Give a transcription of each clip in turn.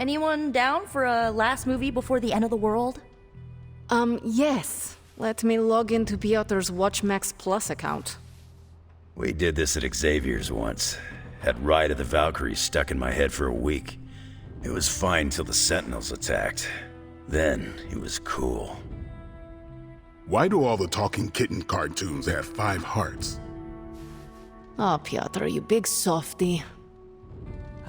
Anyone down for a last movie before the end of the world? Yes. Let me log into Piotr's WatchMax Plus account. We did this at Xavier's once. Had Ride of the Valkyries stuck in my head for a week. It was fine till the Sentinels attacked. Then it was cool. Why do all the talking kitten cartoons have 5 hearts? Oh, Piotr, you big softy.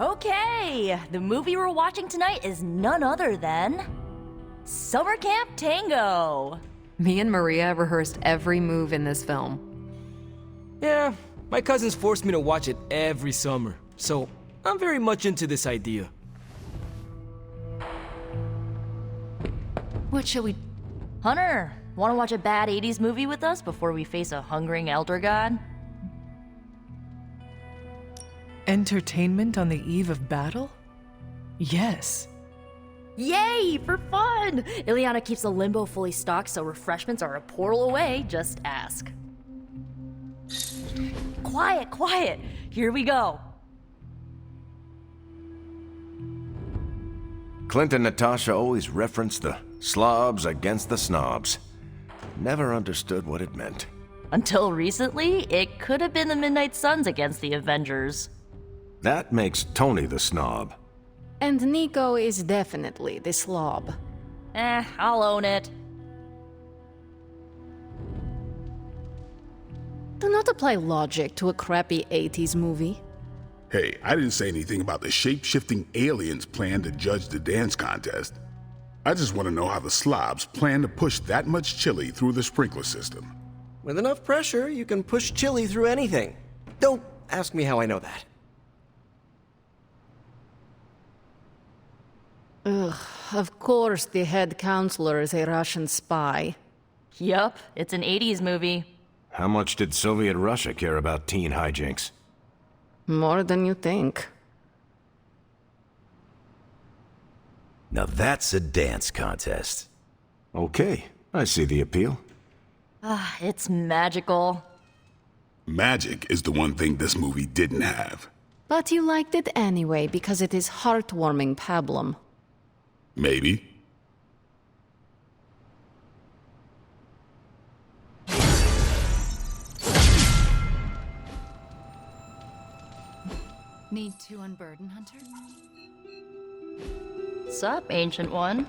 Okay, the movie we're watching tonight is none other than Summer Camp Tango. Me and Maria rehearsed every move in this film. Yeah, my cousins forced me to watch it every summer, so I'm very much into this idea. What shall we... Hunter, want to watch a bad 80s movie with us before we face a hungering elder god? Entertainment on the eve of battle? Yes. Yay, for fun! Ileana keeps the limbo fully stocked, so refreshments are a portal away, just ask. Quiet, quiet! Here we go! Clint and Natasha always referenced the slobs against the snobs. Never understood what it meant. Until recently, it could have been the Midnight Suns against the Avengers. That makes Tony the snob. And Nico is definitely the slob. I'll own it. Do not apply logic to a crappy 80s movie. Hey, I didn't say anything about the shape-shifting aliens plan to judge the dance contest. I just want to know how the slobs plan to push that much chili through the sprinkler system. With enough pressure, you can push chili through anything. Don't ask me how I know that. Ugh, of course the head counselor is a Russian spy. Yup, it's an 80s movie. How much did Soviet Russia care about teen hijinks? More than you think. Now that's a dance contest. Okay, I see the appeal. It's magical. Magic is the one thing this movie didn't have. But you liked it anyway because it is heartwarming pablum. Maybe. Need to unburden, Hunter? Sup, Ancient One?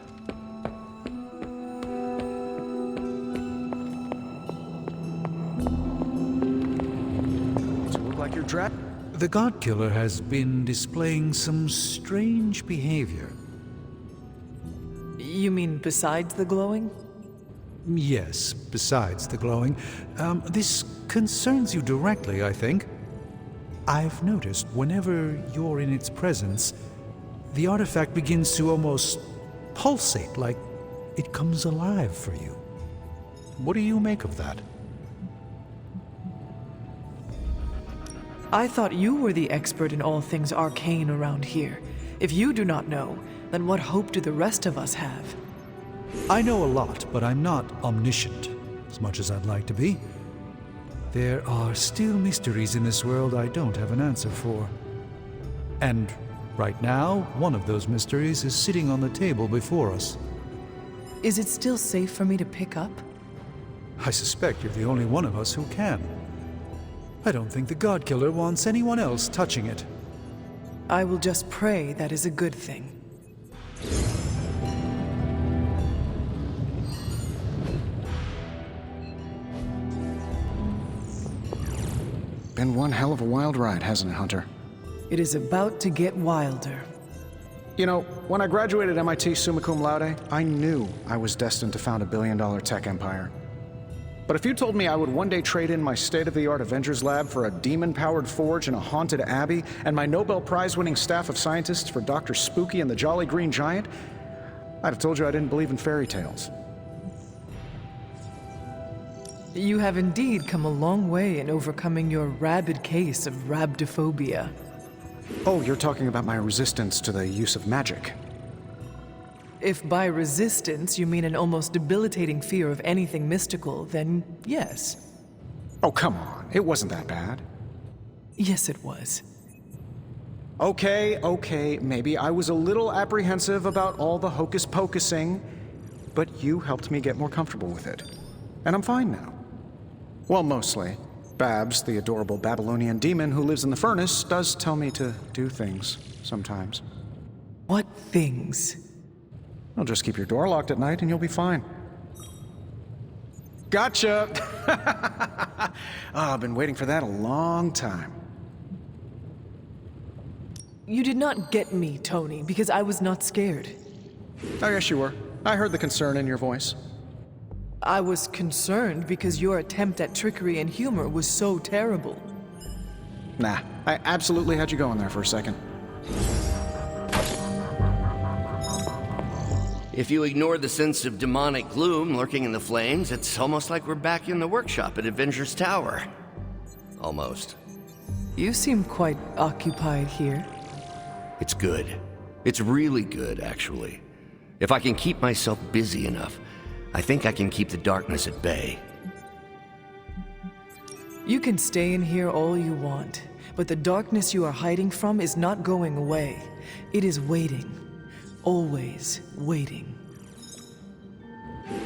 Does it look like you're trapped? The God Killer has been displaying some strange behavior. You mean besides the glowing? Yes, besides the glowing. This concerns you directly, I think. I've noticed whenever you're in its presence, the artifact begins to almost pulsate, like it comes alive for you. What do you make of that? I thought you were the expert in all things arcane around here. If you do not know, then what hope do the rest of us have? I know a lot, but I'm not omniscient, as much as I'd like to be. There are still mysteries in this world I don't have an answer for. And right now, one of those mysteries is sitting on the table before us. Is it still safe for me to pick up? I suspect you're the only one of us who can. I don't think the God Killer wants anyone else touching it. I will just pray that is a good thing. Been one hell of a wild ride, hasn't it, Hunter? It is about to get wilder. You know, when I graduated MIT summa cum laude, I knew I was destined to found a billion-dollar tech empire. But if you told me I would one day trade in my state-of-the-art Avengers lab for a demon-powered forge in a haunted abbey and my Nobel Prize-winning staff of scientists for Dr. Spooky and the Jolly Green Giant, I'd have told you I didn't believe in fairy tales. You have indeed come a long way in overcoming your rabid case of rhabdophobia. Oh, you're talking about my resistance to the use of magic. If by resistance you mean an almost debilitating fear of anything mystical, then yes. Oh, come on. It wasn't that bad. Yes, it was. Okay, maybe I was a little apprehensive about all the hocus-pocusing, but you helped me get more comfortable with it. And I'm fine now. Well, mostly. Babs, the adorable Babylonian demon who lives in the furnace, does tell me to do things sometimes. What things? Well, just keep your door locked at night and you'll be fine. Gotcha! I've been waiting for that a long time. You did not get me, Tony, because I was not scared. Oh, yes, you were. I heard the concern in your voice. I was concerned because your attempt at trickery and humor was so terrible. Nah, I absolutely had you going there for a second. If you ignore the sense of demonic gloom lurking in the flames, it's almost like we're back in the workshop at Avengers Tower. Almost. You seem quite occupied here. It's good. It's really good, actually. If I can keep myself busy enough, I think I can keep the darkness at bay. You can stay in here all you want, but the darkness you are hiding from is not going away. It is waiting. Always waiting.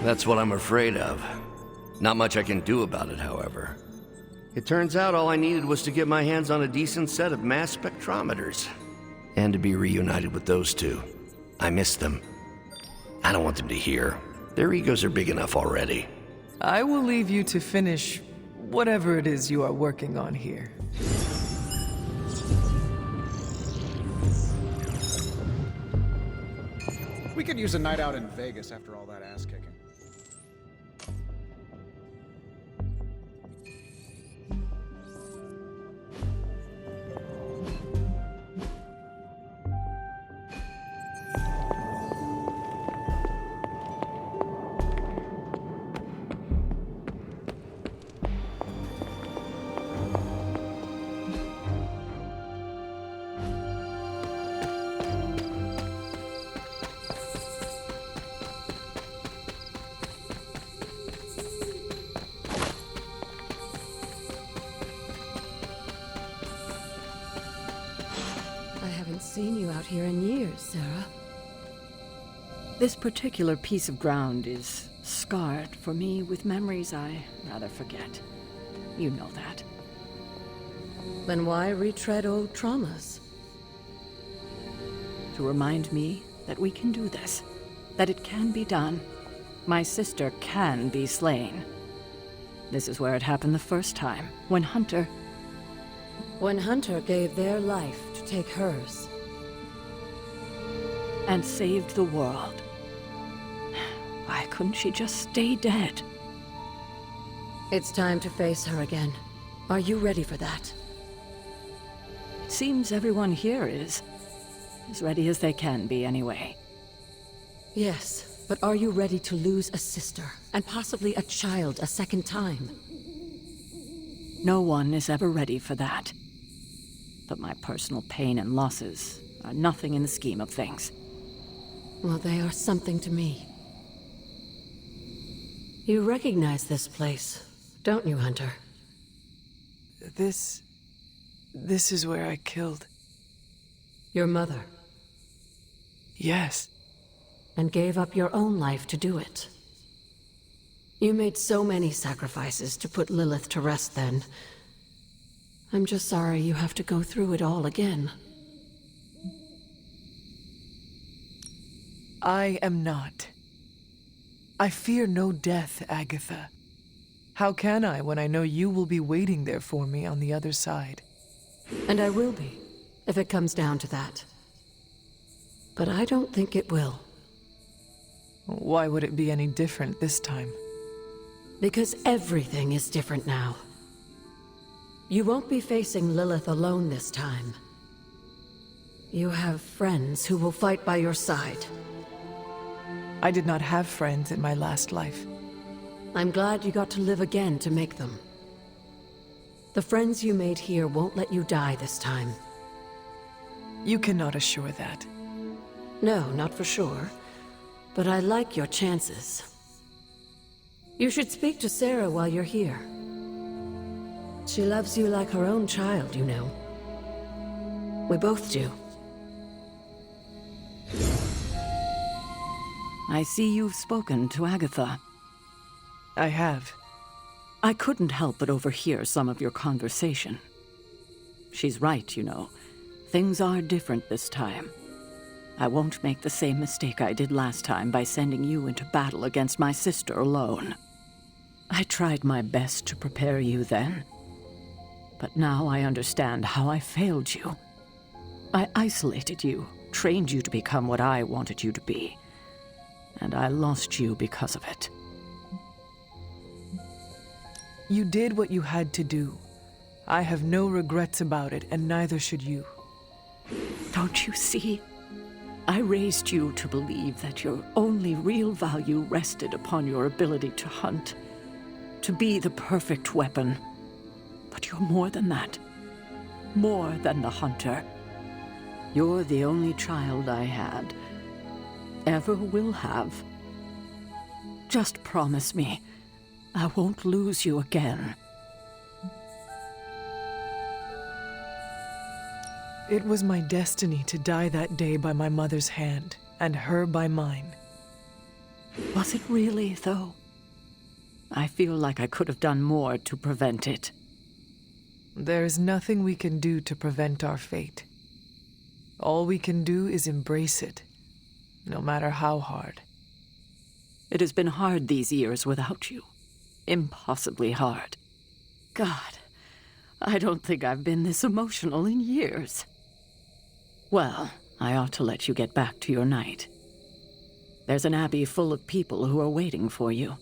That's what I'm afraid of. Not much I can do about it, however. It turns out all I needed was to get my hands on a decent set of mass spectrometers. And to be reunited with those two. I miss them. I don't want them to hear. Their egos are big enough already. I will leave you to finish whatever it is you are working on here. We could use a night out in Vegas after all that ass kicking. Seen you out here in years, Sarah. This particular piece of ground is scarred for me with memories I rather forget. You know that. Then why retread old traumas? To remind me that we can do this, that it can be done. My sister can be slain. This is where it happened the first time, when Hunter gave their life to take hers. And saved the world. Why couldn't she just stay dead? It's time to face her again. Are you ready for that? Seems everyone here is. As ready as they can be, anyway. Yes, but are you ready to lose a sister, and possibly a child a second time? No one is ever ready for that. But my personal pain and losses are nothing in the scheme of things. Well, they are something to me. You recognize this place, don't you, Hunter? This is where I killed... your mother. Yes. And gave up your own life to do it. You made so many sacrifices to put Lilith to rest then. I'm just sorry you have to go through it all again. I am not. I fear no death, Agatha. How can I when I know you will be waiting there for me on the other side? And I will be, if it comes down to that. But I don't think it will. Why would it be any different this time? Because everything is different now. You won't be facing Lilith alone this time. You have friends who will fight by your side. I did not have friends in my last life. I'm glad you got to live again to make them. The friends you made here won't let you die this time. You cannot assure that. No, not for sure. But I like your chances. You should speak to Sarah while you're here. She loves you like her own child, you know. We both do. I see you've spoken to Agatha. I have. I couldn't help but overhear some of your conversation. She's right, you know. Things are different this time. I won't make the same mistake I did last time by sending you into battle against my sister alone. I tried my best to prepare you then. But now I understand how I failed you. I isolated you, trained you to become what I wanted you to be. And I lost you because of it. You did what you had to do. I have no regrets about it, and neither should you. Don't you see? I raised you to believe that your only real value rested upon your ability to hunt, to be the perfect weapon. But you're more than that. More than the hunter. You're the only child I had. Ever will have. Just promise me, I won't lose you again. It was my destiny to die that day by my mother's hand, and her by mine. Was it really, though? I feel like I could have done more to prevent it. There is nothing we can do to prevent our fate. All we can do is embrace it, no matter how hard. It has been hard these years without you. Impossibly hard. God, I don't think I've been this emotional in years. Well, I ought to let you get back to your night. There's an abbey full of people who are waiting for you.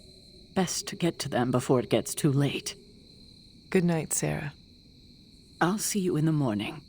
Best to get to them before it gets too late. Good night, Sarah. I'll see you in the morning.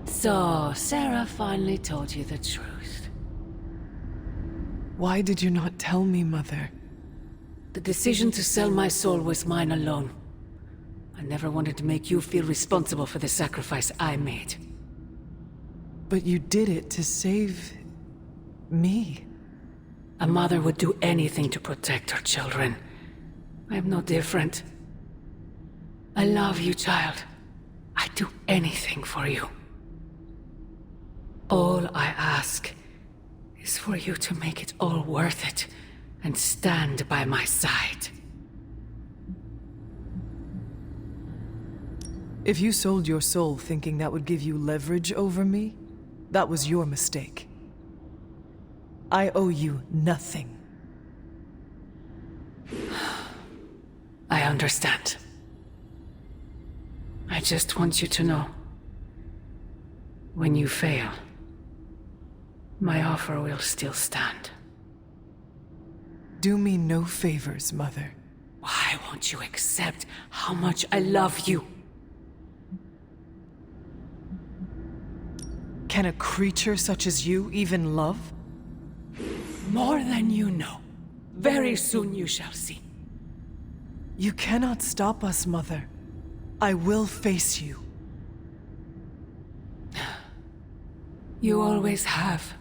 So, Sarah finally told you the truth. Why did you not tell me, Mother? The decision to sell my soul was mine alone. I never wanted to make you feel responsible for the sacrifice I made. But you did it to save... me. A mother would do anything to protect her children. I am no different. I love you, child. I'd do anything for you. All I ask is for you to make it all worth it and stand by my side. If you sold your soul thinking that would give you leverage over me, that was your mistake. I owe you nothing. I understand. I just want you to know. When you fail, my offer will still stand. Do me no favors, Mother. Why won't you accept how much I love you? Can a creature such as you even love? More than you know. Very soon you shall see. You cannot stop us, Mother. I will face you. You always have.